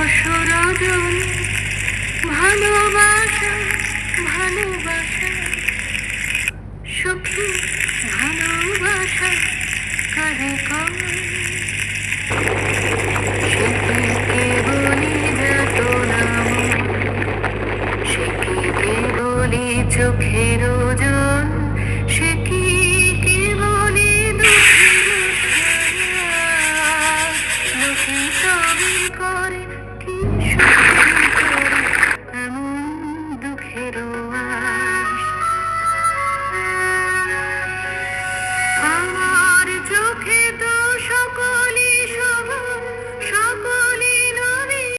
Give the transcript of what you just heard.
রজনী ভালোবাসা ভালোবাসা সুখী ভালোবাসা কারে কয় সে কি কেবলি যাতনা সে কি কেবলি চোখের ওজন সে কি কেবলি দুঃখের ছায়া লোকে তবে করে কি